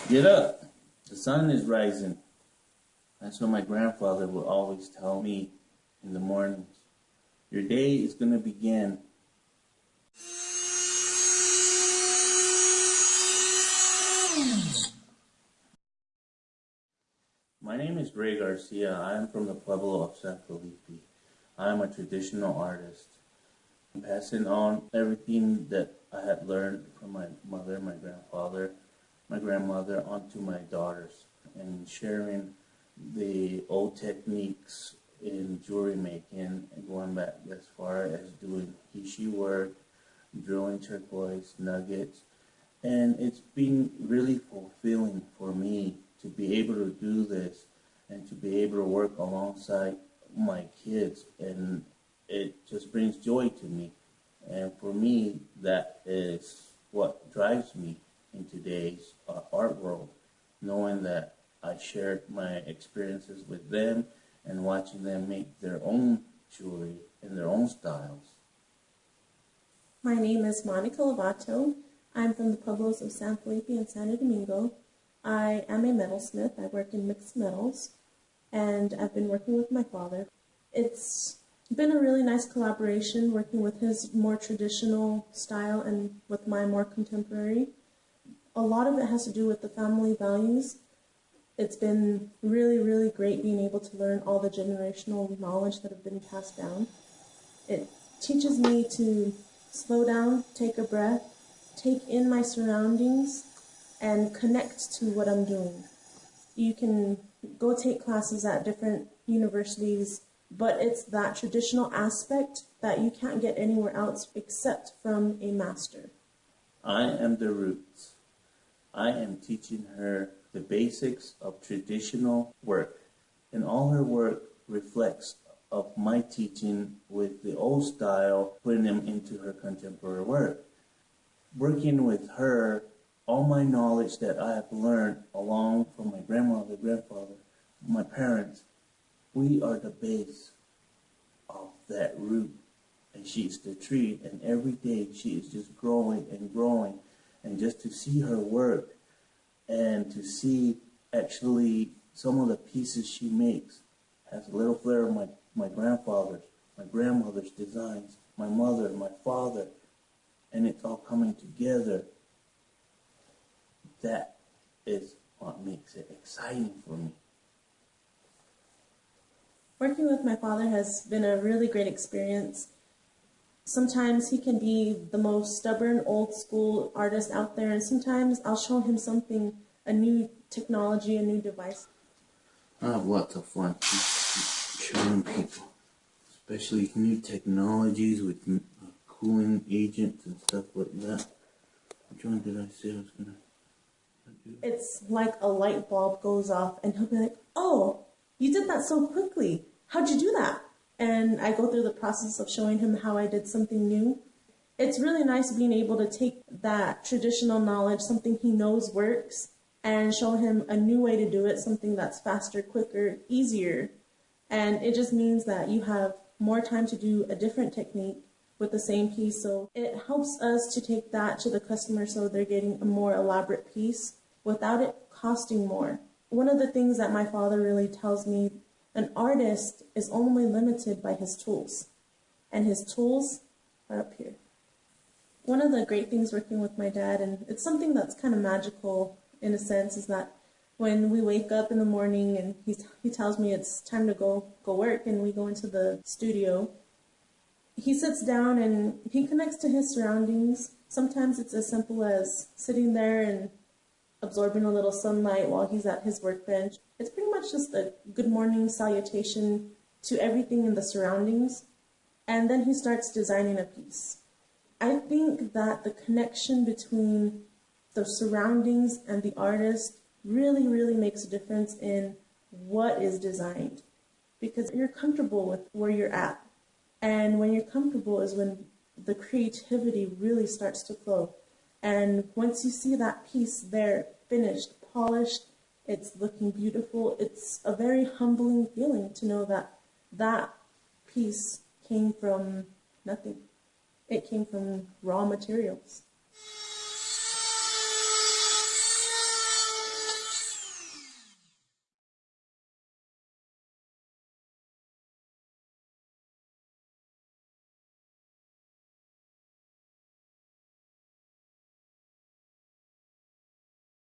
Get up, the sun is rising. That's what my grandfather would always tell me in the mornings. Your day is going to begin. My name is Garcia. I am from the Pueblo of San Felipe. I am a traditional artist. I'm passing on everything that I had learned from my mother, my grandfather, my grandmother, onto my daughters, and sharing the old techniques in jewelry making and going back as far as doing he-she work, drilling turquoise, nuggets, and it's been really fulfilling for me to be able to do this and to be able to work alongside my kids, and it just brings joy to me. And for me, that is what drives me in today's art world, knowing that I shared my experiences with them and watching them make their own jewelry in their own styles. My name is Monica Lovato. I'm from the Pueblos of San Felipe and Santo Domingo. I am a metalsmith. I work in mixed metals, and I've been working with my father. It's been a really nice collaboration working with his more traditional style and with my more contemporary. A lot of it has to do with the family values. It's been really, really great being able to learn all the generational knowledge that have been passed down. It teaches me to slow down, take a breath, take in my surroundings, and connect to what I'm doing. You can go take classes at different universities, but it's that traditional aspect that you can't get anywhere else except from a master. I am the roots. I am teaching her the basics of traditional work, and all her work reflects of my teaching with the old style, putting them into her contemporary work. Working with her, all my knowledge that I have learned along from my grandmother, grandfather, my parents, we are the base of that root, and she's the tree, and every day she is just growing and growing, and just to see her work and to see actually some of the pieces she makes has a little flair of my grandfather's, my grandmother's designs, my mother, my father, and it's all coming together. That is what makes it exciting for me. Working with my father has been a really great experience. Sometimes he can be the most stubborn, old school artist out there, and sometimes I'll show him something, a new technology, a new device. I have lots of fun showing people, especially new technologies with cooling agents and stuff like that. Which one did I say I was going to do? It's like a light bulb goes off, and he'll be like, "Oh, you did that so quickly. How'd you do that?" And I go through the process of showing him how I did something new. It's really nice being able to take that traditional knowledge, something he knows works, and show him a new way to do it, something that's faster, quicker, easier. And it just means that you have more time to do a different technique with the same piece. So it helps us to take that to the customer so they're getting a more elaborate piece without it costing more. One of the things that my father really tells me, an artist is only limited by his tools, and his tools are up here. One of the great things working with my dad, and it's something that's kind of magical in a sense, is that when we wake up in the morning and he tells me it's time to go work, and we go into the studio, he sits down and he connects to his surroundings. Sometimes it's as simple as sitting there and absorbing a little sunlight while he's at his workbench. It's pretty much just a good morning salutation to everything in the surroundings, and then he starts designing a piece. I think that the connection between the surroundings and the artist really, really makes a difference in what is designed, because you're comfortable with where you're at. And when you're comfortable is when the creativity really starts to flow. And once you see that piece there, finished, polished, it's looking beautiful, it's a very humbling feeling to know that that piece came from nothing. It came from raw materials.